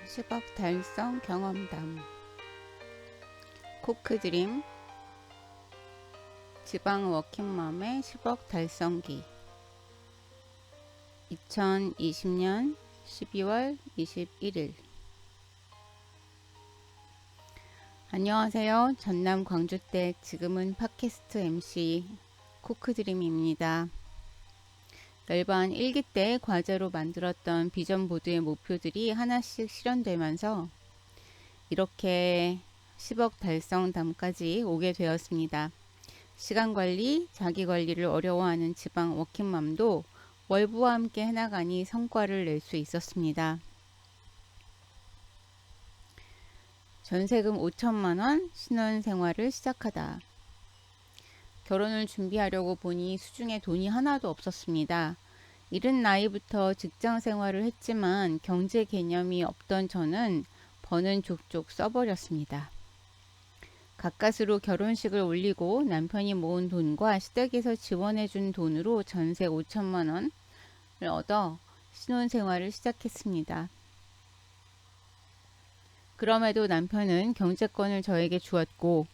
10억 달성 경험담. 코크드림 지방 워킹맘의 10억 달성기. 2020년 12월 21일. 안녕하세요. 전남 광주댁, 지금은 팟캐스트 MC 코크드림입니다. 열반 1기 때 과제로 만들었던 비전보드의 목표들이 하나씩 실현되면서 이렇게 10억 달성담까지 오게 되었습니다. 시간관리, 자기관리를 어려워하는 지방 워킹맘도 월부와 함께 해나가니 성과를 낼 수 있었습니다. 전세금 5천만원, 신혼생활을 시작하다. 결혼을 준비하려고 보니 수중에 돈이 하나도 없었습니다. 이른 나이부터 직장 생활을 했지만 경제 개념이 없던 저는 버는 족족 써버렸습니다. 가까스로 결혼식을 올리고 남편이 모은 돈과 시댁에서 지원해준 돈으로 전세 5천만원을 얻어 신혼생활을 시작했습니다. 그럼에도 남편은 경제권을 저에게 주었고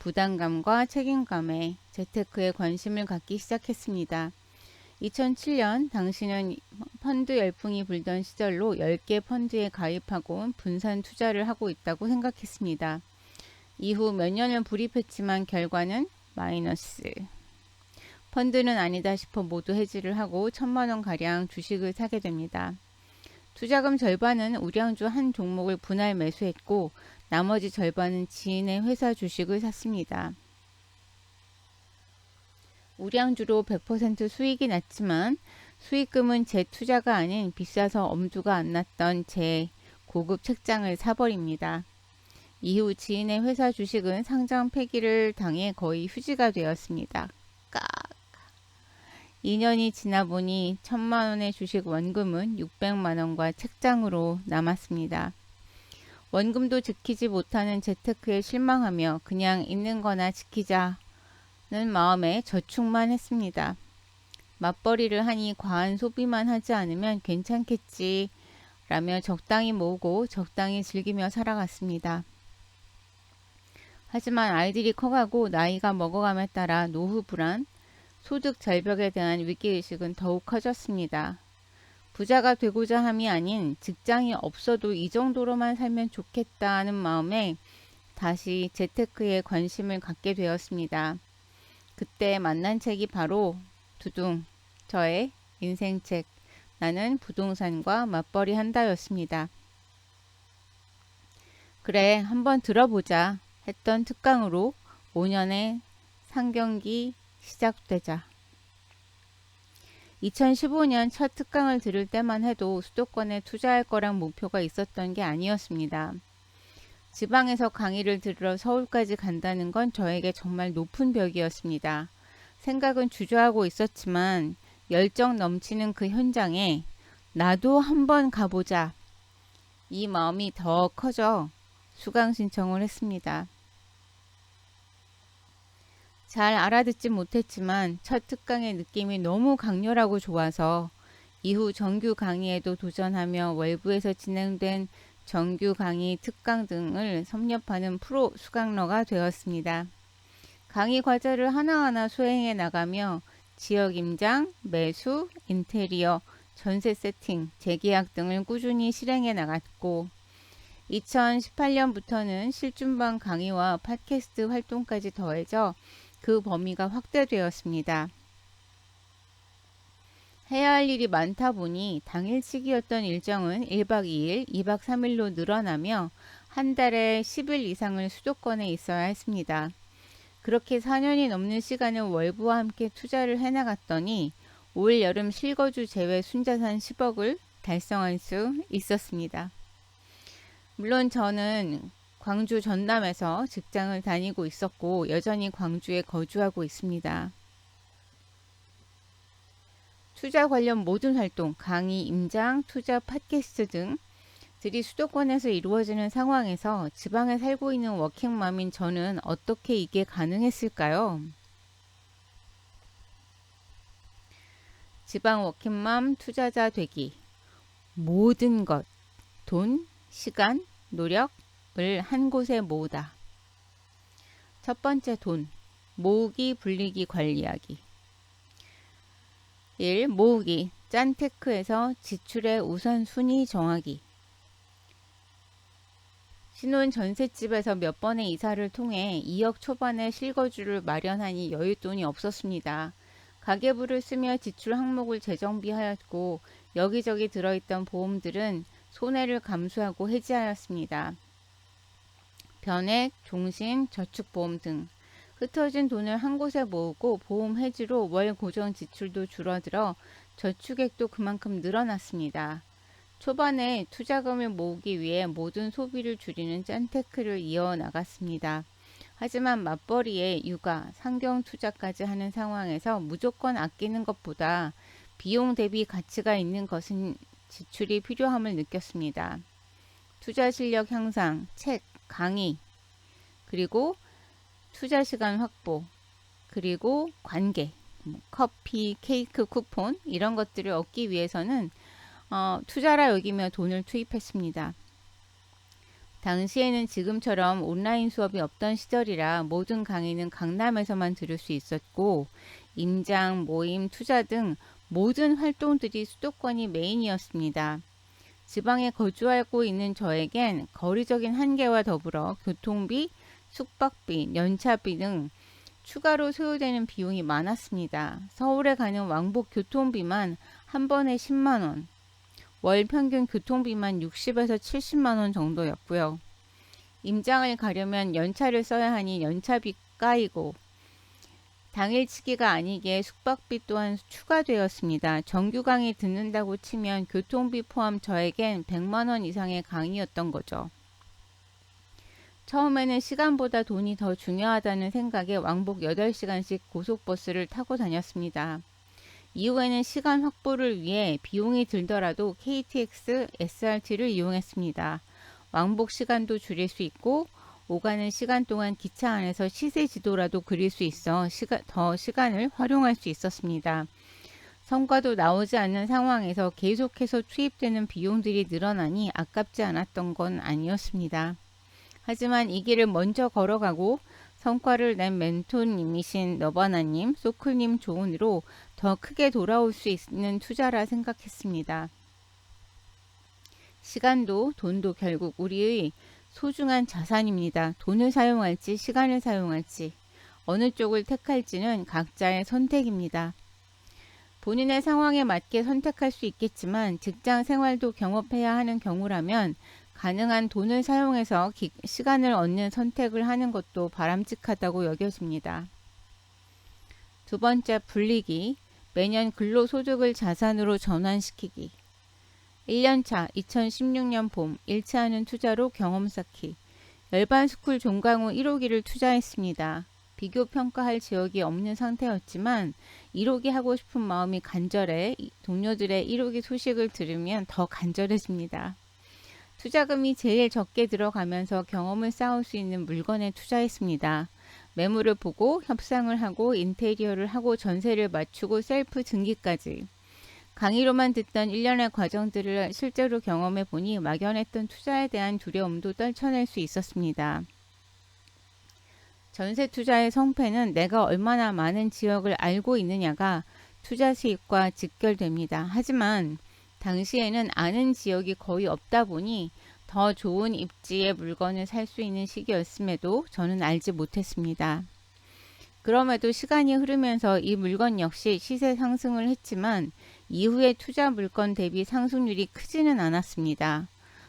부담감과 책임감에 재테크에 관심을 갖기 시작했습니다. 2007년 당시는 펀드 열풍이 불던 시절로 10개 펀드에 가입하고 분산 투자를 하고 있다고 생각했습니다. 이후 몇 년을 불입했지만 결과는 마이너스. 펀드는 아니다 싶어 모두 해지를 하고 1,000만원가량 주식을 사게 됩니다. 투자금 절반은 우량주 한 종목을 분할 매수했고 나머지 절반은 지인의 회사 주식을 샀습니다. 우량주로 100% 수익이 났지만 수익금은 제 투자가 아닌 비싸서 엄두가 안 났던 제 고급 책장을 사버립니다. 이후 지인의 회사 주식은 상장 폐기를 당해 거의 휴지가 되었습니다. 깍. 2년이 지나 보니 1,000만원의 주식 원금은 600만원과 책장으로 남았습니다. 원금도 지키지 못하는 재테크에 실망하며 그냥 있는 거나 지키자는 마음에 저축만 했습니다. 맞벌이를 하니 과한 소비만 하지 않으면 괜찮겠지 라며 적당히 모으고 적당히 즐기며 살아갔습니다. 하지만 아이들이 커가고 나이가 먹어감에 따라 노후 불안, 소득 절벽에 대한 위기의식은 더욱 커졌습니다. 부자가 되고자 함이 아닌 직장이 없어도 이 정도로만 살면 좋겠다는 마음에 다시 재테크에 관심을 갖게 되었습니다. 그때 만난 책이 바로 두둥, 저의 인생책, 나는 부동산과 맞벌이 한다였습니다. 그래, 한번 들어보자 했던 특강으로 5년의 상경기 시작되자. 2015년 첫 특강을 들을 때만 해도 수도권에 투자할 거란 목표가 있었던 게 아니었습니다. 지방에서 강의를 들으러 서울까지 간다는 건 저에게 정말 높은 벽이었습니다. 생각은 주저하고 있었지만 열정 넘치는 그 현장에 나도 한번 가보자. 이 마음이 더 커져 수강 신청을 했습니다. 잘 알아듣지 못했지만 첫 특강의 느낌이 너무 강렬하고 좋아서 이후 정규 강의에도 도전하며 외부에서 진행된 정규 강의, 특강 등을 섭렵하는 프로 수강러가 되었습니다. 강의 과제를 하나하나 수행해 나가며 지역 임장, 매수, 인테리어, 전세 세팅, 재계약 등을 꾸준히 실행해 나갔고 2018년부터는 실준반 강의와 팟캐스트 활동까지 더해져 그 범위가 확대되었습니다. 해야 할 일이 많다 보니 당일치기였던 일정은 1박 2일, 2박 3일로 늘어나며 한 달에 10일 이상을 수도권에 있어야 했습니다. 그렇게 4년이 넘는 시간을 월부와 함께 투자를 해나갔더니 올 여름 실거주 제외 순자산 10억을 달성할 수 있었습니다. 물론 저는 광주 전남에서 직장을 다니고 있었고 여전히 광주에 거주하고 있습니다. 투자 관련 모든 활동, 강의, 임장, 투자, 팟캐스트 등들이 수도권에서 이루어지는 상황에서 지방에 살고 있는 워킹맘인 저는 어떻게 이게 가능했을까요? 지방 워킹맘 투자자 되기. 모든 것, 돈, 시간, 노력을 한 곳에 모으다. 첫 번째 돈, 모으기, 불리기, 관리하기. 1. 모으기, 짠테크에서 지출의 우선순위 정하기. 신혼 전셋집에서 몇 번의 이사를 통해 2억 초반의 실거주를 마련하니 여윳돈이 없었습니다. 가계부를 쓰며 지출 항목을 재정비하였고 여기저기 들어있던 보험들은 손해를 감수하고 해지하였습니다. 변액, 종신, 저축보험 등 흩어진 돈을 한 곳에 모으고 보험 해지로 월 고정 지출도 줄어들어 저축액도 그만큼 늘어났습니다. 초반에 투자금을 모으기 위해 모든 소비를 줄이는 짠테크를 이어나갔습니다. 하지만 맞벌이에 육아, 상경 투자까지 하는 상황에서 무조건 아끼는 것보다 비용 대비 가치가 있는 것은 지출이 필요함을 느꼈습니다. 투자 실력 향상, 책, 강의, 그리고 투자 시간 확보, 그리고 관계, 커피, 케이크, 쿠폰 이런 것들을 얻기 위해서는 투자라 여기며 돈을 투입했습니다. 당시에는 지금처럼 온라인 수업이 없던 시절이라 모든 강의는 강남에서만 들을 수 있었고 임장, 모임, 투자 등 모든 활동들이 수도권이 메인이었습니다. 지방에 거주하고 있는 저에겐 거리적인 한계와 더불어 교통비, 숙박비, 연차비 등 추가로 소요되는 비용이 많았습니다. 서울에 가는 왕복 교통비만 한 번에 10만원, 월 평균 교통비만 60에서 70만원 정도였고요. 임장을 가려면 연차를 써야 하니 연차비 까이고 당일치기가 아니기에 숙박비 또한 추가되었습니다. 정규 강의 듣는다고 치면 교통비 포함 저에겐 100만원 이상의 강의였던 거죠. 처음에는 시간보다 돈이 더 중요하다는 생각에 왕복 8시간씩 고속버스를 타고 다녔습니다. 이후에는 시간 확보를 위해 비용이 들더라도 KTX, SRT를 이용했습니다. 왕복 시간도 줄일 수 있고 오가는 시간 동안 기차 안에서 시세 지도라도 그릴 수 있어 더 시간을 활용할 수 있었습니다. 성과도 나오지 않는 상황에서 계속해서 투입되는 비용들이 늘어나니 아깝지 않았던 건 아니었습니다. 하지만 이 길을 먼저 걸어가고 성과를 낸 멘토님이신 너바나님, 소클님 조언으로 더 크게 돌아올 수 있는 투자라 생각했습니다. 시간도 돈도 결국 우리의 소중한 자산입니다. 돈을 사용할지 시간을 사용할지 어느 쪽을 택할지는 각자의 선택입니다. 본인의 상황에 맞게 선택할 수 있겠지만 직장 생활도 경험해야 하는 경우라면 가능한 돈을 사용해서 시간을 얻는 선택을 하는 것도 바람직하다고 여겨집니다. 두 번째, 불리기. 매년 근로소득을 자산으로 전환시키기. 1년차 2016년 봄 1차 하는 투자로 경험 쌓기. 열반스쿨 종강 후 1호기를 투자했습니다. 비교 평가할 지역이 없는 상태였지만 1호기 하고 싶은 마음이 간절해 동료들의 1호기 소식을 들으면 더 간절해집니다. 투자금이 제일 적게 들어가면서 경험을 쌓을 수 있는 물건에 투자했습니다. 매물을 보고 협상을 하고 인테리어를 하고 전세를 맞추고 셀프 등기까지. 강의로만 듣던 일련의 과정들을 실제로 경험해 보니 막연했던 투자에 대한 두려움도 떨쳐낼 수 있었습니다. 전세 투자의 성패는 내가 얼마나 많은 지역을 알고 있느냐가 투자 수익과 직결됩니다. 하지만 당시에는 아는 지역이 거의 없다 보니 더 좋은 입지의 물건을 살 수 있는 시기였음에도 저는 알지 못했습니다. 그럼에도 시간이 흐르면서 이 물건 역시 시세 상승을 했지만 이후에 투자 물건 대비 상승률이 크지는 않았습니다.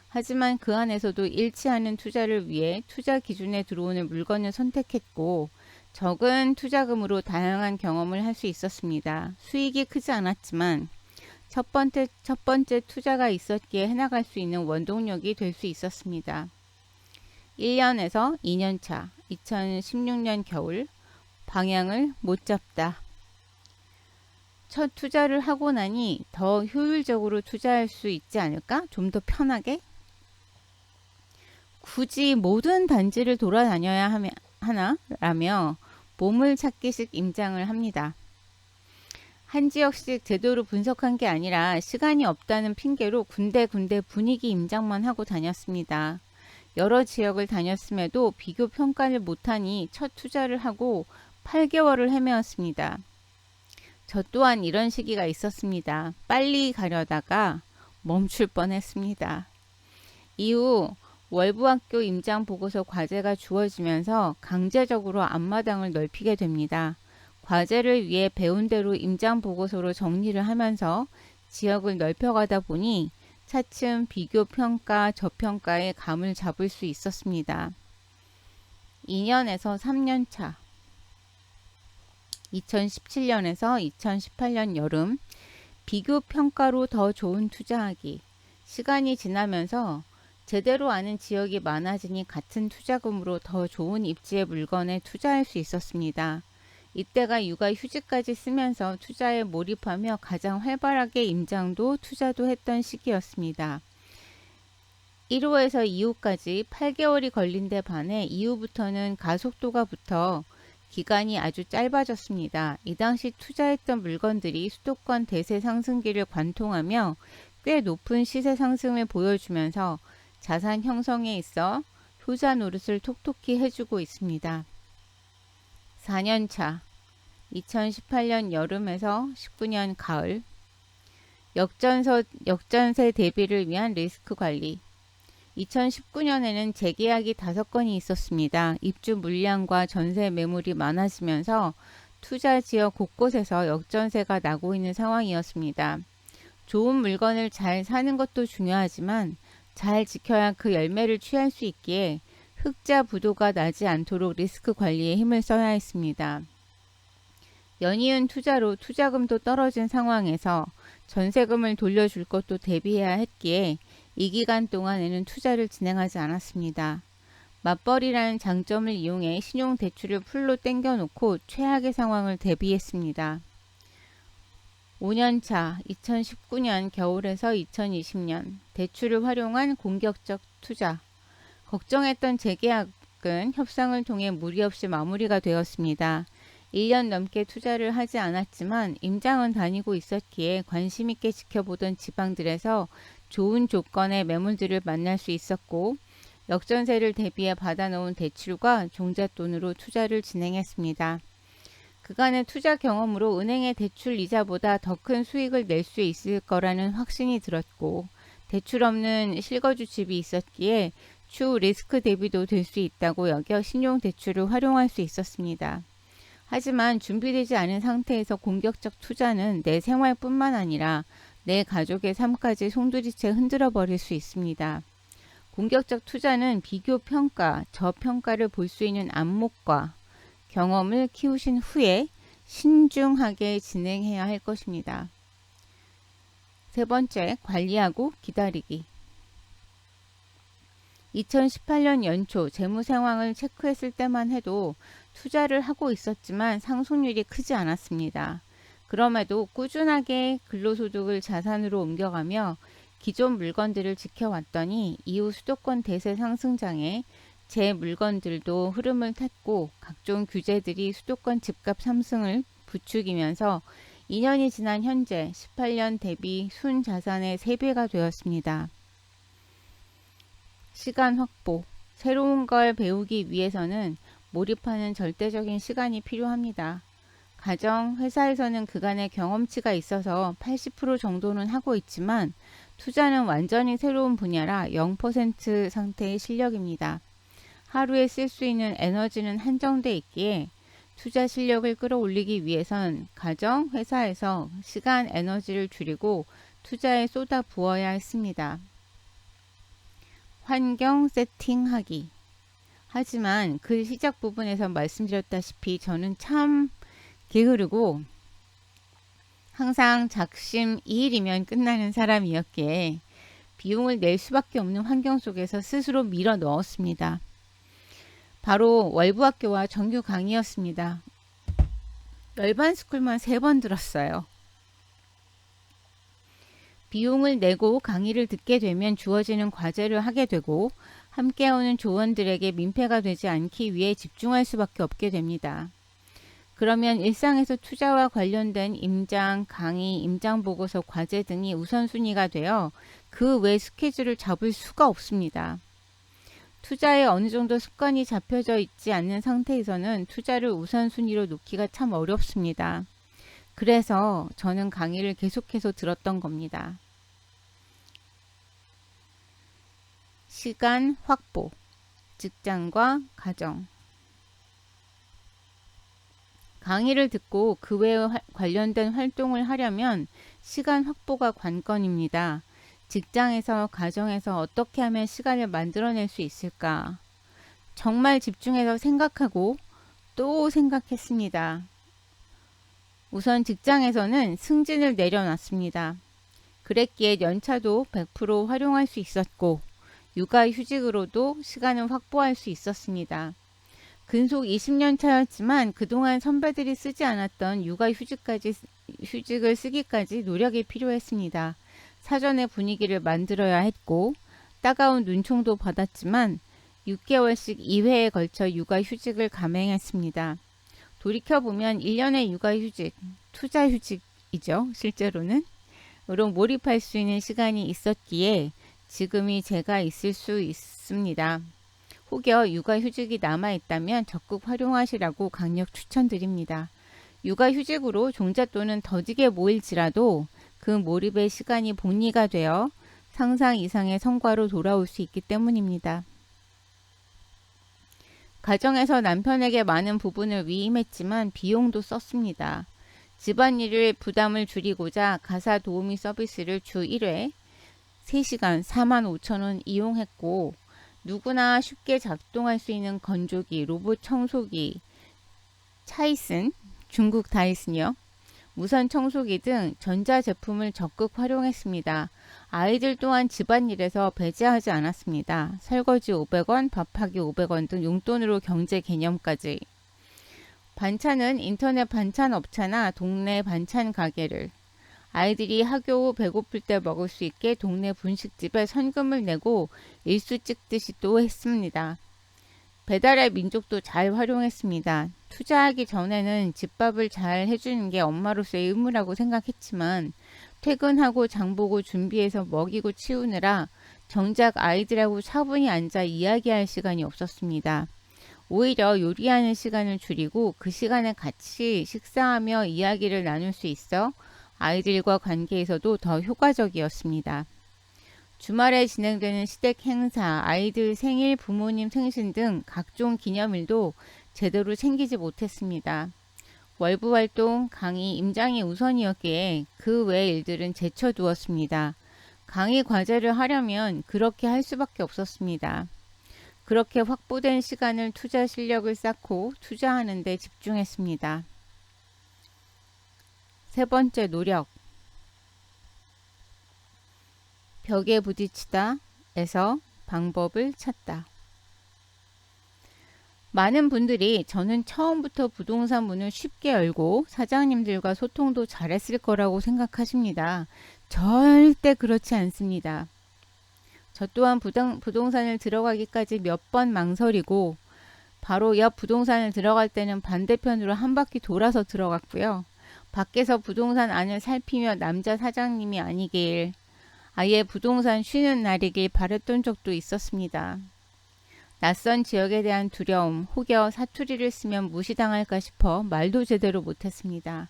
하지만 그 안에서도 잃지 않은 투자를 위해 투자 기준에 들어오는 물건을 선택했고 적은 투자금으로 다양한 경험을 할 수 있었습니다. 수익이 크지 않았지만 첫 번째 투자가 있었기에 해나갈 수 있는 원동력이 될 수 있었습니다. 1년에서 2년차 2016년 겨울 방향을 못 잡다. 첫 투자를 하고 나니 더 효율적으로 투자할 수 있지 않을까? 좀 더 편하게? 굳이 모든 단지를 돌아다녀야 하나? 라며 보물찾기식 임장을 합니다. 한 지역씩 제대로 분석한 게 아니라 시간이 없다는 핑계로 군데군데 분위기 임장만 하고 다녔습니다. 여러 지역을 다녔음에도 비교 평가를 못하니 첫 투자를 하고 8개월을 헤매었습니다. 저 또한 이런 시기가 있었습니다. 빨리 가려다가 멈출 뻔했습니다. 이후 월부학교 임장 보고서 과제가 주어지면서 강제적으로 앞마당을 넓히게 됩니다. 과제를 위해 배운 대로 임장 보고서로 정리를 하면서 지역을 넓혀가다 보니 차츰 비교 평가, 저평가의 감을 잡을 수 있었습니다. 2년에서 3년 차 2017년에서 2018년 여름 비교 평가로 더 좋은 투자하기. 시간이 지나면서 제대로 아는 지역이 많아지니 같은 투자금으로 더 좋은 입지의 물건에 투자할 수 있었습니다. 이때가 육아 휴직까지 쓰면서 투자에 몰입하며 가장 활발하게 임장도 투자도 했던 시기였습니다. 1호에서 2호까지 8개월이 걸린 데 반해 이후부터는 가속도가 붙어 기간이 아주 짧아졌습니다. 이 당시 투자했던 물건들이 수도권 대세 상승기를 관통하며 꽤 높은 시세 상승을 보여주면서 자산 형성에 있어 효자 노릇을 톡톡히 해주고 있습니다. 4년차 2018년 여름에서 19년 가을 역전세 대비를 위한 리스크 관리 2019년에는 재계약이 5건이 있었습니다. 입주 물량과 전세 매물이 많아지면서 투자 지역 곳곳에서 역전세가 나고 있는 상황이었습니다. 좋은 물건을 잘 사는 것도 중요하지만 잘 지켜야 그 열매를 취할 수 있기에 흑자 부도가 나지 않도록 리스크 관리에 힘을 써야 했습니다. 연이은 투자로 투자금도 떨어진 상황에서 전세금을 돌려줄 것도 대비해야 했기에 이 기간 동안에는 투자를 진행하지 않았습니다. 맞벌이라는 장점을 이용해 신용대출을 풀로 땡겨놓고 최악의 상황을 대비했습니다. 5년차 2019년 겨울에서 2020년 대출을 활용한 공격적 투자 걱정했던 재계약은 협상을 통해 무리 없이 마무리가 되었습니다. 1년 넘게 투자를 하지 않았지만 임장은 다니고 있었기에 관심 있게 지켜보던 지방들에서 좋은 조건의 매물들을 만날 수 있었고 역전세를 대비해 받아놓은 대출과 종잣돈으로 투자를 진행했습니다. 그간의 투자 경험으로 은행의 대출 이자보다 더 큰 수익을 낼 수 있을 거라는 확신이 들었고 대출 없는 실거주 집이 있었기에 추후 리스크 대비도 될 수 있다고 여겨 신용대출을 활용할 수 있었습니다. 하지만 준비되지 않은 상태에서 공격적 투자는 내 생활뿐만 아니라 내 가족의 삶까지 송두리째 흔들어 버릴 수 있습니다. 공격적 투자는 비교 평가, 저평가를 볼 수 있는 안목과 경험을 키우신 후에 신중하게 진행해야 할 것입니다. 세 번째, 관리하고 기다리기. 2018년 연초 재무 상황을 체크했을 때만 해도 투자를 하고 있었지만 상속률이 크지 않았습니다. 그럼에도 꾸준하게 근로소득을 자산으로 옮겨가며 기존 물건들을 지켜왔더니 이후 수도권 대세 상승장에 제 물건들도 흐름을 탔고 각종 규제들이 수도권 집값 상승을 부추기면서 2년이 지난 현재 18년 대비 순자산의 3배가 되었습니다. 시간 확보. 새로운 걸 배우기 위해서는 몰입하는 절대적인 시간이 필요합니다. 가정, 회사에서는 그간의 경험치가 있어서 80% 정도는 하고 있지만 투자는 완전히 새로운 분야라 0% 상태의 실력입니다. 하루에 쓸 수 있는 에너지는 한정돼 있기에 투자 실력을 끌어올리기 위해선 가정, 회사에서 시간, 에너지를 줄이고 투자에 쏟아 부어야 했습니다. 환경 세팅하기. 하지만 그 시작 부분에서 말씀드렸다시피 저는 참 게으르고 항상 작심 2일이면 끝나는 사람이었기에 비용을 낼 수밖에 없는 환경 속에서 스스로 밀어 넣었습니다. 바로 월부학교와 정규 강의였습니다. 열반스쿨만 3번 들었어요. 비용을 내고 강의를 듣게 되면 주어지는 과제를 하게 되고 함께 오는 조원들에게 민폐가 되지 않기 위해 집중할 수밖에 없게 됩니다. 그러면 일상에서 투자와 관련된 임장, 강의, 임장보고서, 과제 등이 우선순위가 되어 그 외 스케줄을 잡을 수가 없습니다. 투자에 어느 정도 습관이 잡혀져 있지 않는 상태에서는 투자를 우선순위로 놓기가 참 어렵습니다. 그래서 저는 강의를 계속해서 들었던 겁니다. 시간 확보, 직장과 가정. 강의를 듣고 그 외에 관련된 활동을 하려면 시간 확보가 관건입니다. 직장에서, 가정에서 어떻게 하면 시간을 만들어낼 수 있을까? 정말 집중해서 생각하고 또 생각했습니다. 우선 직장에서는 승진을 내려놨습니다. 그랬기에 연차도 100% 활용할 수 있었고 육아휴직으로 시간을 확보할 수 있었습니다. 근속 20년 차였지만 그동안 선배들이 쓰지 않았던 휴직을 쓰기까지 노력이 필요했습니다. 사전에 분위기를 만들어야 했고 따가운 눈총도 받았지만 6개월씩 2회에 걸쳐 육아휴직을 감행했습니다. 돌이켜보면 1년의 육아휴직, 투자휴직이죠. 실제로는. 으로 몰입할 수 있는 시간이 있었기에 지금이 제가 있을 수 있습니다. 혹여 육아휴직이 남아있다면 적극 활용하시라고 강력 추천드립니다. 육아휴직으로 종잣돈은 더디게 모일지라도 그 몰입의 시간이 복리가 되어 상상 이상의 성과로 돌아올 수 있기 때문입니다. 가정에서 남편에게 많은 부분을 위임했지만 비용도 썼습니다. 집안일을 부담을 줄이고자 가사 도우미 서비스를 주 1회 3시간 45,000원 이용했고 누구나 쉽게 작동할 수 있는 건조기, 로봇 청소기, 차이슨, 중국 다이슨이요. 무선 청소기 등 전자제품을 적극 활용했습니다. 아이들 또한 집안일에서 배제하지 않았습니다. 설거지 500원, 밥하기 500원 등 용돈으로 경제 개념까지. 반찬은 인터넷 반찬 업체나 동네 반찬 가게를, 아이들이 학교 후 배고플 때 먹을 수 있게 동네 분식집에 선금을 내고 일수 찍듯이 또 했습니다. 배달의 민족도 잘 활용했습니다. 투자하기 전에는 집밥을 잘 해주는 게 엄마로서의 의무라고 생각했지만 퇴근하고 장보고 준비해서 먹이고 치우느라 정작 아이들하고 차분히 앉아 이야기할 시간이 없었습니다. 오히려 요리하는 시간을 줄이고 그 시간에 같이 식사하며 이야기를 나눌 수 있어 아이들과 관계에서도 더 효과적이었습니다. 주말에 진행되는 시댁 행사, 아이들 생일, 부모님 생신 등 각종 기념일도 제대로 챙기지 못했습니다. 월부 활동, 강의, 임장이 우선이었기에 그 외 일들은 제쳐두었습니다. 강의 과제를 하려면 그렇게 할 수밖에 없었습니다. 그렇게 확보된 시간을 투자 실력을 쌓고 투자하는 데 집중했습니다. 세 번째 노력. 벽에 부딪히다 에서 방법을 찾다. 많은 분들이 저는 처음부터 부동산 문을 쉽게 열고 사장님들과 소통도 잘했을 거라고 생각하십니다. 절대 그렇지 않습니다. 저 또한 부동산을 들어가기까지 몇 번 망설이고 바로 옆 부동산을 들어갈 때는 반대편으로 한 바퀴 돌아서 들어갔고요. 밖에서 부동산 안을 살피며 남자 사장님이 아니길, 아예 부동산 쉬는 날이길 바랬던 적도 있었습니다. 낯선 지역에 대한 두려움, 혹여 사투리를 쓰면 무시당할까 싶어 말도 제대로 못했습니다.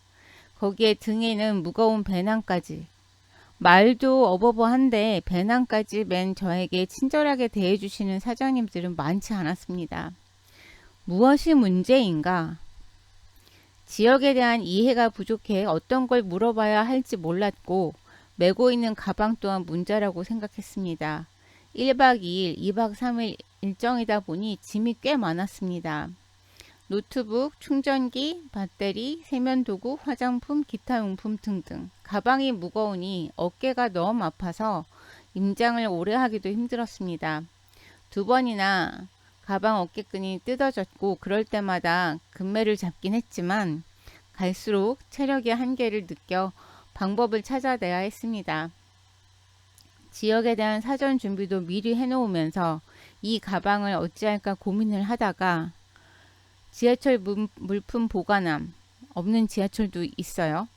거기에 등에는 무거운 배낭까지. 말도 어버버한데 배낭까지 맨 저에게 친절하게 대해주시는 사장님들은 많지 않았습니다. 무엇이 문제인가? 지역에 대한 이해가 부족해 어떤 걸 물어봐야 할지 몰랐고 메고 있는 가방 또한 문제라고 생각했습니다. 1박 2일, 2박 3일 일정이다 보니 짐이 꽤 많았습니다. 노트북, 충전기, 배터리, 세면도구, 화장품, 기타 용품 등등. 가방이 무거우니 어깨가 너무 아파서 임장을 오래 하기도 힘들었습니다. 2번이나 가방 어깨끈이 뜯어졌고 그럴 때마다 금매를 잡긴 했지만 갈수록 체력의 한계를 느껴 방법을 찾아내야 했습니다. 지역에 대한 사전 준비도 미리 해놓으면서 이 가방을 어찌할까 고민을 하다가 지하철 물품 보관함, 없는 지하철도 있어요.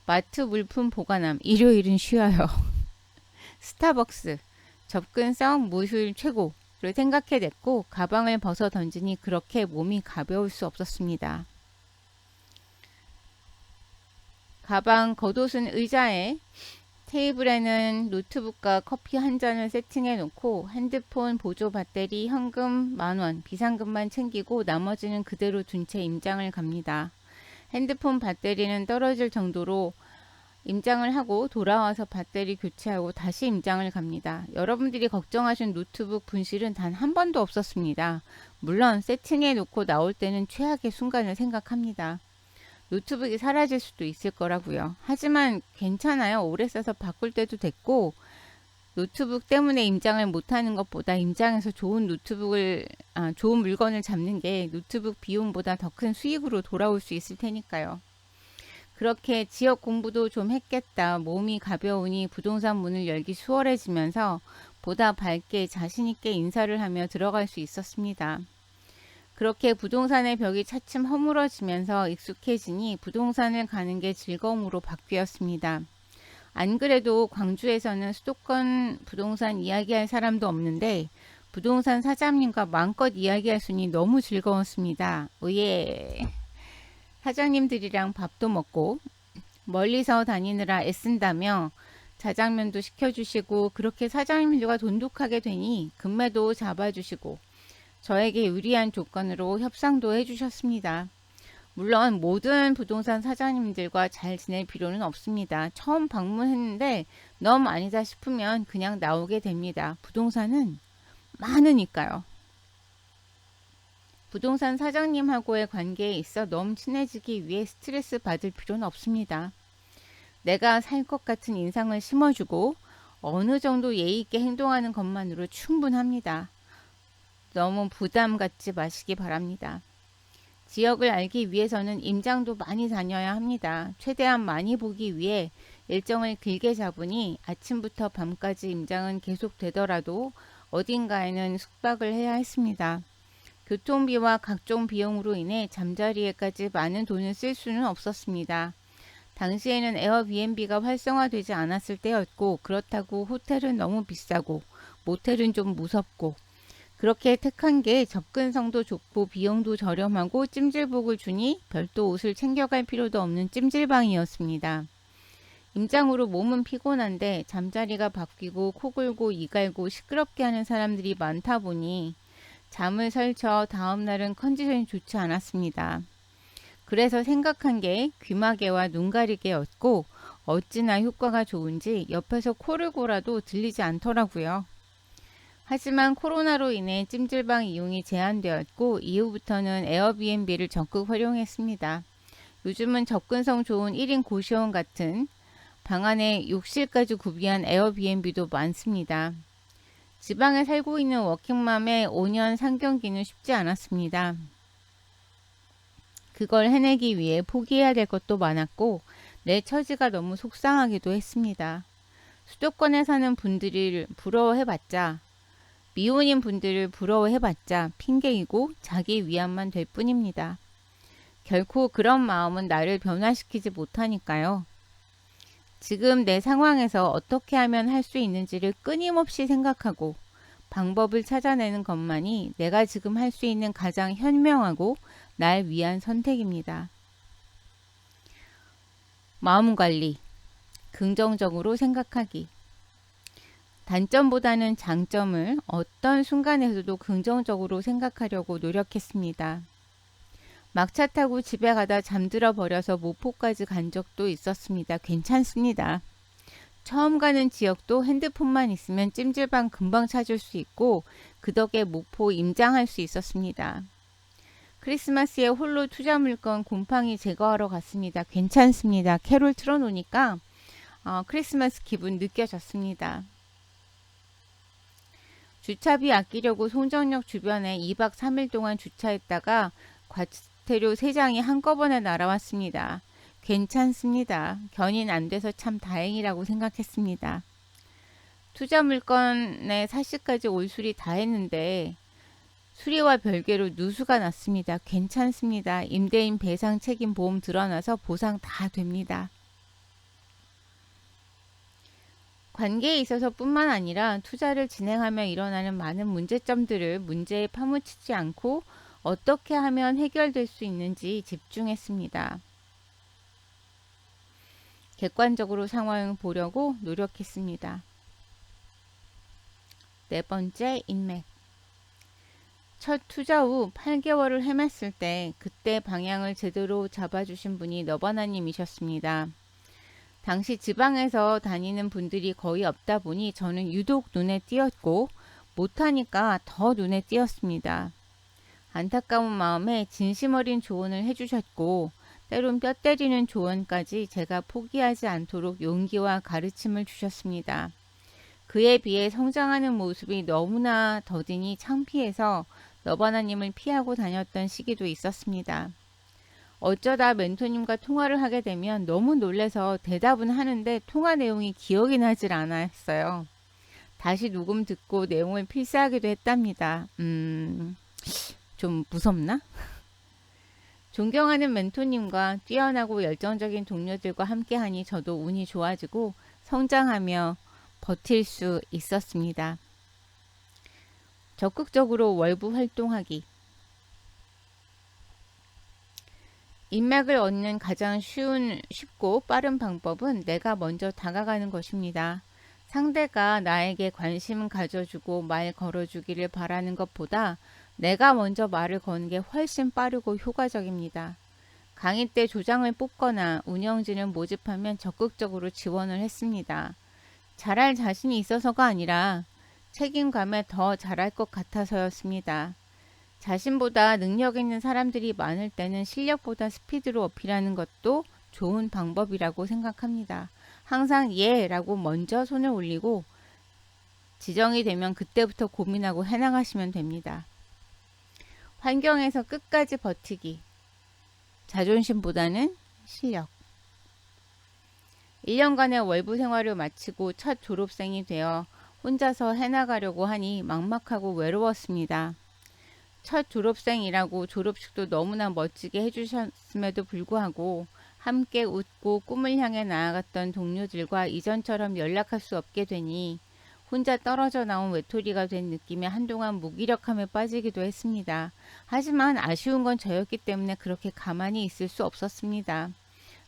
마트 물품 보관함, 일요일은 쉬어요. 스타벅스, 접근성 무휴일 최고를 생각해냈고 가방을 벗어 던지니 그렇게 몸이 가벼울 수 없었습니다. 가방 겉옷은 의자에, 테이블에는 노트북과 커피 한 잔을 세팅해 놓고 핸드폰, 보조 배터리, 현금 10,000원, 비상금만 챙기고 나머지는 그대로 둔 채 임장을 갑니다. 핸드폰 배터리는 떨어질 정도로 임장을 하고 돌아와서 배터리 교체하고 다시 임장을 갑니다. 여러분들이 걱정하신 노트북 분실은 단 한 번도 없었습니다. 물론 세팅해 놓고 나올 때는 최악의 순간을 생각합니다. 노트북이 사라질 수도 있을 거라고요. 하지만 괜찮아요. 오래 써서 바꿀 때도 됐고 노트북 때문에 임장을 못하는 것보다 임장해서 좋은 좋은 물건을 잡는 게 노트북 비용보다 더 큰 수익으로 돌아올 수 있을 테니까요. 그렇게 지역 공부도 좀 했겠다. 몸이 가벼우니 부동산 문을 열기 수월해지면서 보다 밝게 자신있게 인사를 하며 들어갈 수 있었습니다. 그렇게 부동산의 벽이 차츰 허물어지면서 익숙해지니 부동산을 가는 게 즐거움으로 바뀌었습니다. 안 그래도 광주에서는 수도권 부동산 이야기할 사람도 없는데 부동산 사장님과 마음껏 이야기할 수 있니 너무 즐거웠습니다. 오예. 사장님들이랑 밥도 먹고 멀리서 다니느라 애쓴다며 자장면도 시켜주시고 그렇게 사장님들과 돈독하게 되니 금매도 잡아주시고 저에게 유리한 조건으로 협상도 해주셨습니다. 물론 모든 부동산 사장님들과 잘 지낼 필요는 없습니다. 처음 방문했는데 너무 아니다 싶으면 그냥 나오게 됩니다. 부동산은 많으니까요. 부동산 사장님하고의 관계에 있어 너무 친해지기 위해 스트레스 받을 필요는 없습니다. 내가 살 것 같은 인상을 심어주고 어느 정도 예의 있게 행동하는 것만으로 충분합니다. 너무 부담 갖지 마시기 바랍니다. 지역을 알기 위해서는 임장도 많이 다녀야 합니다. 최대한 많이 보기 위해 일정을 길게 잡으니 아침부터 밤까지 임장은 계속되더라도 어딘가에는 숙박을 해야 했습니다. 교통비와 각종 비용으로 인해 잠자리에까지 많은 돈을 쓸 수는 없었습니다. 당시에는 에어비앤비가 활성화되지 않았을 때였고 그렇다고 호텔은 너무 비싸고 모텔은 좀 무섭고 그렇게 택한 게 접근성도 좋고 비용도 저렴하고 찜질복을 주니 별도 옷을 챙겨갈 필요도 없는 찜질방이었습니다. 임장으로 몸은 피곤한데 잠자리가 바뀌고 코 골고 이 갈고 시끄럽게 하는 사람들이 많다 보니 잠을 설쳐 다음날은 컨디션이 좋지 않았습니다. 그래서 생각한 게 귀마개와 눈가리개였고 어찌나 효과가 좋은지 옆에서 코를 골아도 들리지 않더라고요. 하지만 코로나로 인해 찜질방 이용이 제한되었고 이후부터는 에어비앤비를 적극 활용했습니다. 요즘은 접근성 좋은 1인 고시원 같은 방 안에 욕실까지 구비한 에어비앤비도 많습니다. 지방에 살고 있는 워킹맘의 5년 상경기는 쉽지 않았습니다. 그걸 해내기 위해 포기해야 될 것도 많았고 내 처지가 너무 속상하기도 했습니다. 수도권에 사는 분들을 부러워해봤자 미혼인 분들을 부러워해봤자 핑계이고 자기 위안만 될 뿐입니다. 결코 그런 마음은 나를 변화시키지 못하니까요. 지금 내 상황에서 어떻게 하면 할 수 있는지를 끊임없이 생각하고 방법을 찾아내는 것만이 내가 지금 할 수 있는 가장 현명하고 날 위한 선택입니다. 마음관리, 긍정적으로 생각하기. 단점보다는 장점을 어떤 순간에서도 긍정적으로 생각하려고 노력했습니다. 막차 타고 집에 가다 잠들어 버려서 모포까지 간 적도 있었습니다. 괜찮습니다. 처음 가는 지역도 핸드폰만 있으면 찜질방 금방 찾을 수 있고 그 덕에 모포 임장할 수 있었습니다. 크리스마스에 홀로 투자 물건 곰팡이 제거하러 갔습니다. 괜찮습니다. 캐롤 틀어놓으니까 크리스마스 기분 느껴졌습니다. 주차비 아끼려고 송정역 주변에 2박 3일 동안 주차했다가 과태료 3장이 한꺼번에 날아왔습니다. 괜찮습니다. 견인 안 돼서 참 다행이라고 생각했습니다. 투자 물건에 사시까지 올 수리 다 했는데 수리와 별개로 누수가 났습니다. 괜찮습니다. 임대인 배상 책임 보험 드러나서 보상 다 됩니다. 관계에 있어서 뿐만 아니라 투자를 진행하며 일어나는 많은 문제점들을 문제에 파묻히지 않고 어떻게 하면 해결될 수 있는지 집중했습니다. 객관적으로 상황을 보려고 노력했습니다. 네 번째, 인맥. 첫 투자 후 8개월을 헤맸을 때 그때 방향을 제대로 잡아주신 분이 너바나님이셨습니다. 당시 지방에서 다니는 분들이 거의 없다 보니 저는 유독 눈에 띄었고 못하니까 더 눈에 띄었습니다. 안타까운 마음에 진심 어린 조언을 해주셨고 때론 뼈 때리는 조언까지 제가 포기하지 않도록 용기와 가르침을 주셨습니다. 그에 비해 성장하는 모습이 너무나 더디니 창피해서 너바나님을 피하고 다녔던 시기도 있었습니다. 어쩌다 멘토님과 통화를 하게 되면 너무 놀라서 대답은 하는데 통화 내용이 기억이 나질 않았어요. 다시 녹음 듣고 내용을 필사하기도 했답니다. 좀 무섭나? 존경하는 멘토님과 뛰어나고 열정적인 동료들과 함께하니 저도 운이 좋아지고 성장하며 버틸 수 있었습니다. 적극적으로 월부 활동하기. 인맥을 얻는 가장 쉽고 빠른 방법은 내가 먼저 다가가는 것입니다. 상대가 나에게 관심 가져주고 말 걸어주기를 바라는 것보다 내가 먼저 말을 거는 게 훨씬 빠르고 효과적입니다. 강의 때 조장을 뽑거나 운영진을 모집하면 적극적으로 지원을 했습니다. 잘할 자신이 있어서가 아니라 책임감에 더 잘할 것 같아서였습니다. 자신보다 능력 있는 사람들이 많을 때는 실력보다 스피드로 어필하는 것도 좋은 방법이라고 생각합니다. 항상 예 라고 먼저 손을 올리고 지정이 되면 그때부터 고민하고 해나가시면 됩니다. 환경에서 끝까지 버티기. 자존심보다는 실력. 1년간의 월부 생활을 마치고 첫 졸업생이 되어 혼자서 해나가려고 하니 막막하고 외로웠습니다. 첫 졸업생이라고 졸업식도 너무나 멋지게 해주셨음에도 불구하고 함께 웃고 꿈을 향해 나아갔던 동료들과 이전처럼 연락할 수 없게 되니 혼자 떨어져 나온 외톨이가 된 느낌에 한동안 무기력함에 빠지기도 했습니다. 하지만 아쉬운 건 저였기 때문에 그렇게 가만히 있을 수 없었습니다.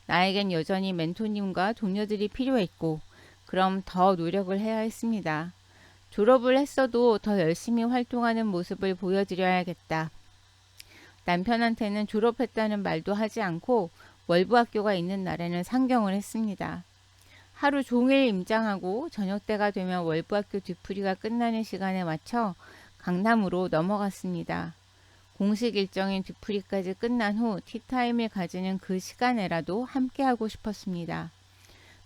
나에겐 여전히 멘토님과 동료들이 필요했고 그럼 더 노력을 해야 했습니다. 졸업을 했어도 더 열심히 활동하는 모습을 보여드려야겠다. 남편한테는 졸업했다는 말도 하지 않고 월부학교가 있는 날에는 상경을 했습니다. 하루 종일 임장하고 저녁때가 되면 월부학교 뒤풀이가 끝나는 시간에 맞춰 강남으로 넘어갔습니다. 공식 일정인 뒤풀이까지 끝난 후 티타임을 가지는 그 시간에라도 함께하고 싶었습니다.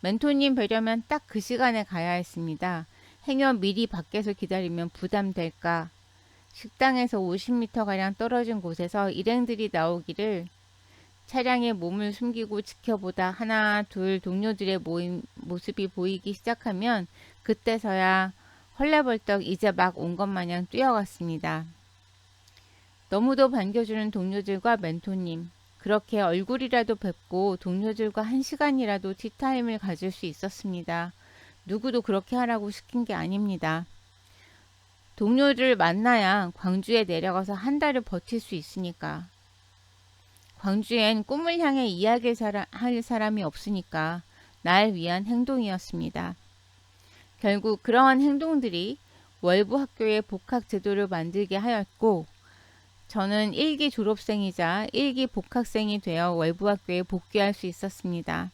멘토님 뵈려면 딱 그 시간에 가야 했습니다. 행여 미리 밖에서 기다리면 부담될까? 식당에서 50m가량 떨어진 곳에서 일행들이 나오기를 차량에 몸을 숨기고 지켜보다 하나 둘 동료들의 모습이 보이기 시작하면 그때서야 헐레벌떡 이제 막 온 것 마냥 뛰어갔습니다. 너무도 반겨주는 동료들과 멘토님. 그렇게 얼굴이라도 뵙고 동료들과 1시간이라도 티타임을 가질 수 있었습니다. 누구도 그렇게 하라고 시킨 게 아닙니다. 동료를 만나야 광주에 내려가서 한 달을 버틸 수 있으니까. 광주엔 꿈을 향해 이야기할 사람이 없으니까 날 위한 행동이었습니다. 결국 그러한 행동들이 월부 학교의 복학 제도를 만들게 하였고 저는 1기 졸업생이자 1기 복학생이 되어 월부 학교에 복귀할 수 있었습니다.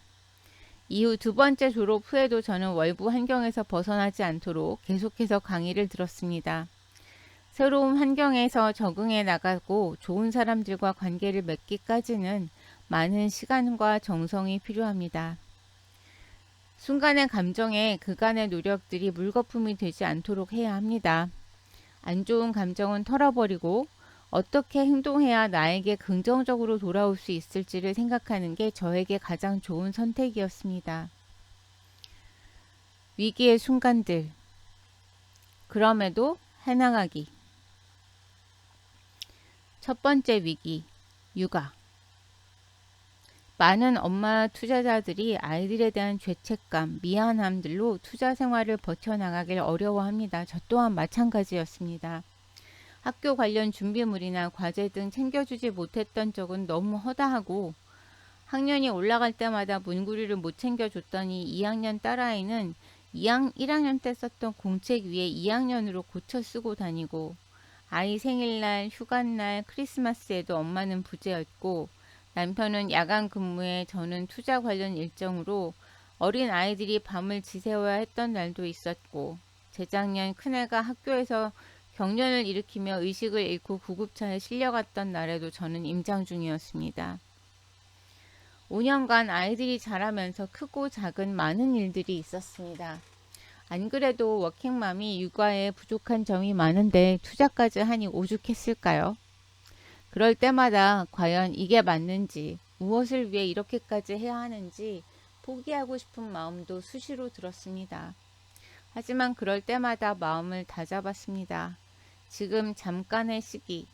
이후 두 번째 졸업 후에도 저는 월부 환경에서 벗어나지 않도록 계속해서 강의를 들었습니다. 새로운 환경에서 적응해 나가고 좋은 사람들과 관계를 맺기까지는 많은 시간과 정성이 필요합니다. 순간의 감정에 그간의 노력들이 물거품이 되지 않도록 해야 합니다. 안 좋은 감정은 털어버리고 어떻게 행동해야 나에게 긍정적으로 돌아올 수 있을지를 생각하는 게 저에게 가장 좋은 선택이었습니다. 위기의 순간들. 그럼에도 해나가기. 첫 번째 위기, 육아. 많은 엄마 투자자들이 아이들에 대한 죄책감, 미안함들로 투자 생활을 버텨나가길 어려워합니다. 저 또한 마찬가지였습니다. 학교 관련 준비물이나 과제 등 챙겨주지 못했던 적은 너무 허다하고, 학년이 올라갈 때마다 문구리를 못 챙겨줬더니 2학년 딸아이는 1학년 때 썼던 공책 위에 2학년으로 고쳐 쓰고 다니고, 아이 생일날, 휴가날, 크리스마스에도 엄마는 부재였고, 남편은 야간 근무에 저는 투자 관련 일정으로 어린 아이들이 밤을 지새워야 했던 날도 있었고, 재작년 큰애가 학교에서 경련을 일으키며 의식을 잃고 구급차에 실려갔던 날에도 저는 임장 중이었습니다. 5년간 아이들이 자라면서 크고 작은 많은 일들이 있었습니다. 안 그래도 워킹맘이 육아에 부족한 점이 많은데 투자까지 하니 오죽했을까요? 그럴 때마다 과연 이게 맞는지, 무엇을 위해 이렇게까지 해야 하는지 포기하고 싶은 마음도 수시로 들었습니다. 하지만 그럴 때마다 마음을 다잡았습니다. 지금 잠깐의 시기,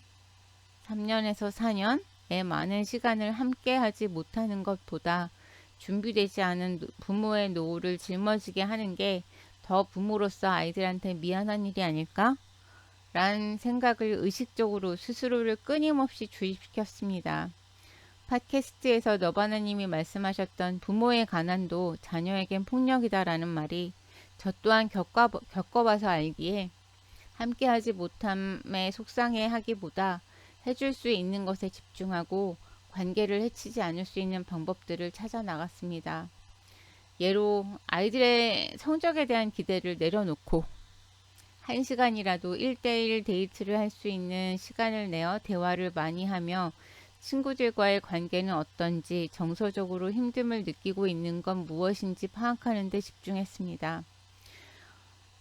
3년에서 4년의 많은 시간을 함께 하지 못하는 것보다 준비되지 않은 부모의 노후를 짊어지게 하는 게 더 부모로서 아이들한테 미안한 일이 아닐까? 라는 생각을 의식적으로 스스로를 끊임없이 주입시켰습니다. 팟캐스트에서 너바나님이 말씀하셨던 부모의 가난도 자녀에겐 폭력이다라는 말이 저 또한 겪어봐서 알기에 함께하지 못함에 속상해 하기보다 해줄 수 있는 것에 집중하고 관계를 해치지 않을 수 있는 방법들을 찾아 나갔습니다. 예로 아이들의 성적에 대한 기대를 내려놓고 1시간이라도 1대1 데이트를 할 수 있는 시간을 내어 대화를 많이 하며 친구들과의 관계는 어떤지, 정서적으로 힘듦을 느끼고 있는 건 무엇인지 파악하는 데 집중했습니다.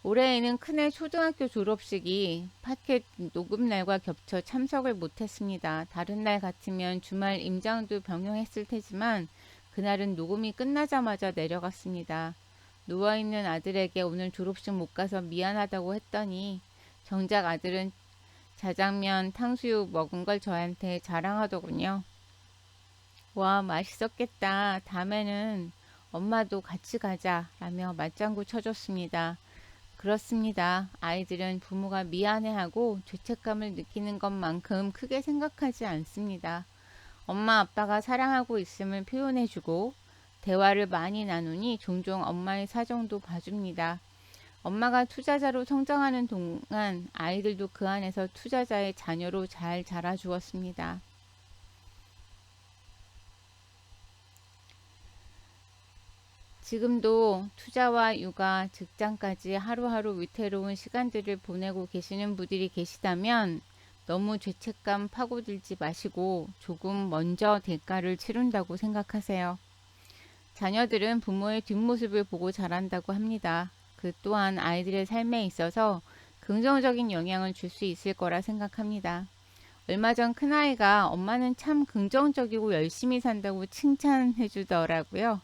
올해에는 큰애 초등학교 졸업식이 팟캐 녹음 날과 겹쳐 참석을 못했습니다. 다른 날 같으면 주말 임장도 병행했을 테지만 그날은 녹음이 끝나자마자 내려갔습니다. 누워있는 아들에게 오늘 졸업식 못 가서 미안하다고 했더니 정작 아들은 자장면, 탕수육 먹은 걸 저한테 자랑하더군요. 와, 맛있었겠다. 다음에는 엄마도 같이 가자 라며 맞장구 쳐줬습니다. 그렇습니다. 아이들은 부모가 미안해하고 죄책감을 느끼는 것만큼 크게 생각하지 않습니다. 엄마 아빠가 사랑하고 있음을 표현해주고 대화를 많이 나누니 종종 엄마의 사정도 봐줍니다. 엄마가 투자자로 성장하는 동안 아이들도 그 안에서 투자자의 자녀로 잘 자라주었습니다. 지금도 투자와 육아, 직장까지 하루하루 위태로운 시간들을 보내고 계시는 분들이 계시다면 너무 죄책감 파고들지 마시고 조금 먼저 대가를 치른다고 생각하세요. 자녀들은 부모의 뒷모습을 보고 자란다고 합니다. 그 또한 아이들의 삶에 있어서 긍정적인 영향을 줄 수 있을 거라 생각합니다. 얼마 전 큰아이가 엄마는 참 긍정적이고 열심히 산다고 칭찬해 주더라고요.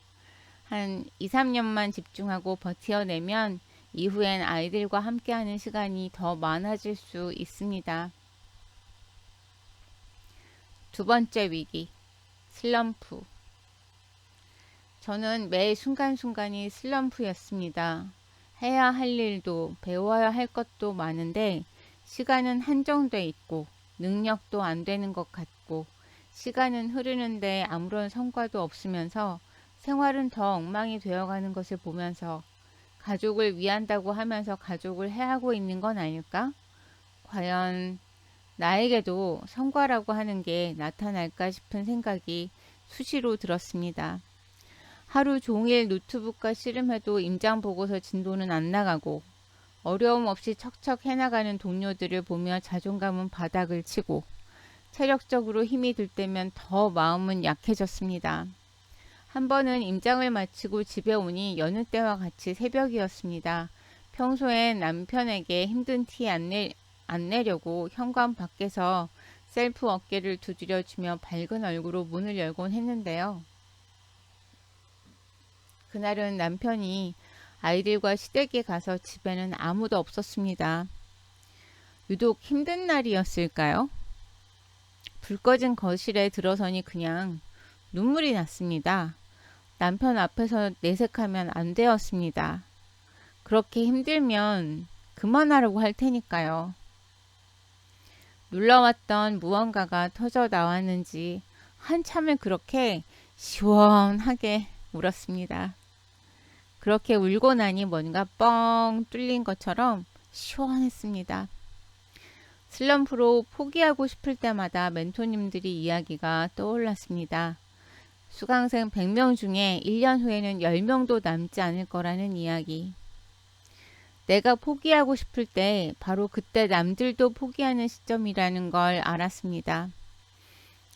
한 2, 3년만 집중하고 버텨내면 이후엔 아이들과 함께하는 시간이 더 많아질 수 있습니다. 두 번째 위기, 슬럼프. 저는 매 순간순간이 슬럼프였습니다. 해야 할 일도 배워야 할 것도 많은데 시간은 한정돼 있고 능력도 안 되는 것 같고 시간은 흐르는데 아무런 성과도 없으면서 생활은 더 엉망이 되어가는 것을 보면서 가족을 위한다고 하면서 가족을 해하고 있는 건 아닐까? 과연 나에게도 성과라고 하는 게 나타날까 싶은 생각이 수시로 들었습니다. 하루 종일 노트북과 씨름해도 임장 보고서 진도는 안 나가고 어려움 없이 척척 해나가는 동료들을 보며 자존감은 바닥을 치고 체력적으로 힘이 들 때면 더 마음은 약해졌습니다. 한 번은 임장을 마치고 집에 오니 여느 때와 같이 새벽이었습니다. 평소엔 남편에게 힘든 티 안 내려고 현관 밖에서 셀프 어깨를 두드려주며 밝은 얼굴로 문을 열곤 했는데요. 그날은 남편이 아이들과 시댁에 가서 집에는 아무도 없었습니다. 유독 힘든 날이었을까요? 불 꺼진 거실에 들어서니 그냥 눈물이 났습니다. 남편 앞에서 내색하면 안 되었습니다. 그렇게 힘들면 그만하라고 할 테니까요. 눌러왔던 무언가가 터져 나왔는지 한참을 그렇게 시원하게 울었습니다. 그렇게 울고 나니 뭔가 뻥 뚫린 것처럼 시원했습니다. 슬럼프로 포기하고 싶을 때마다 멘토님들이 이야기가 떠올랐습니다. 수강생 100명 중에 1년 후에는 10명도 남지 않을 거라는 이야기. 내가 포기하고 싶을 때 바로 그때 남들도 포기하는 시점이라는 걸 알았습니다.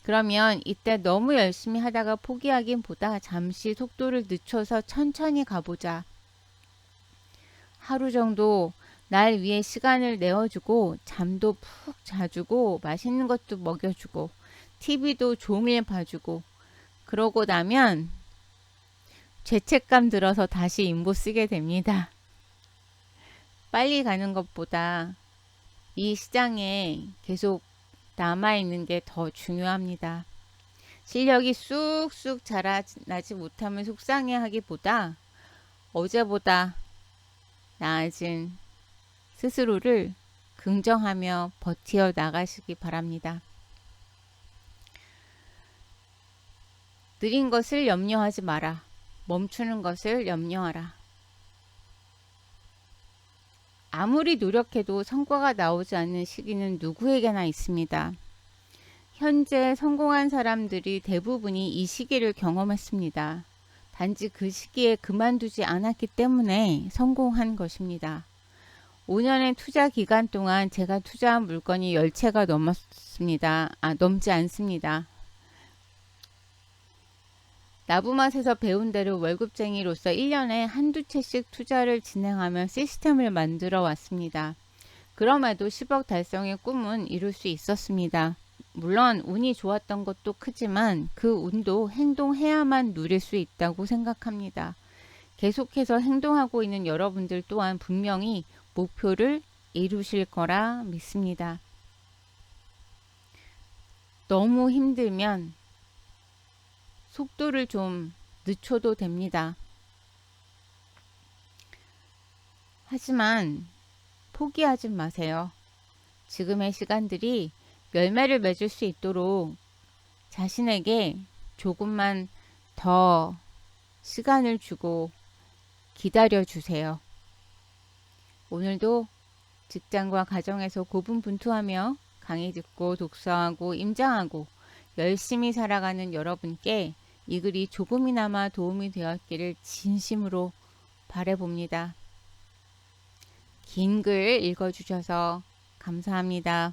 그러면 이때 너무 열심히 하다가 포기하긴보다 잠시 속도를 늦춰서 천천히 가보자. 하루 정도 날 위해 시간을 내어주고 잠도 푹 자주고 맛있는 것도 먹여주고 TV도 종일 봐주고 그러고 나면 죄책감 들어서 다시 인보 쓰게 됩니다. 빨리 가는 것보다 이 시장에 계속 남아있는 게 더 중요합니다. 실력이 쑥쑥 자라나지 못하면 속상해하기보다 어제보다 나아진 스스로를 긍정하며 버티어 나가시기 바랍니다. 느린 것을 염려하지 마라. 멈추는 것을 염려하라. 아무리 노력해도 성과가 나오지 않는 시기는 누구에게나 있습니다. 현재 성공한 사람들이 대부분이 이 시기를 경험했습니다. 단지 그 시기에 그만두지 않았기 때문에 성공한 것입니다. 5년의 투자 기간 동안 제가 투자한 물건이 10채가 넘지 않습니다. 나부맛에서 배운 대로 월급쟁이로서 1년에 한두 채씩 투자를 진행하며 시스템을 만들어 왔습니다. 그럼에도 10억 달성의 꿈은 이룰 수 있었습니다. 물론 운이 좋았던 것도 크지만 그 운도 행동해야만 누릴 수 있다고 생각합니다. 계속해서 행동하고 있는 여러분들 또한 분명히 목표를 이루실 거라 믿습니다. 너무 힘들면 속도를 좀 늦춰도 됩니다. 하지만 포기하지 마세요. 지금의 시간들이 열매를 맺을 수 있도록 자신에게 조금만 더 시간을 주고 기다려 주세요. 오늘도 직장과 가정에서 고분분투하며 강의 듣고 독서하고 임장하고 열심히 살아가는 여러분께 이 글이 조금이나마 도움이 되었기를 진심으로 바라봅니다. 긴 글 읽어주셔서 감사합니다.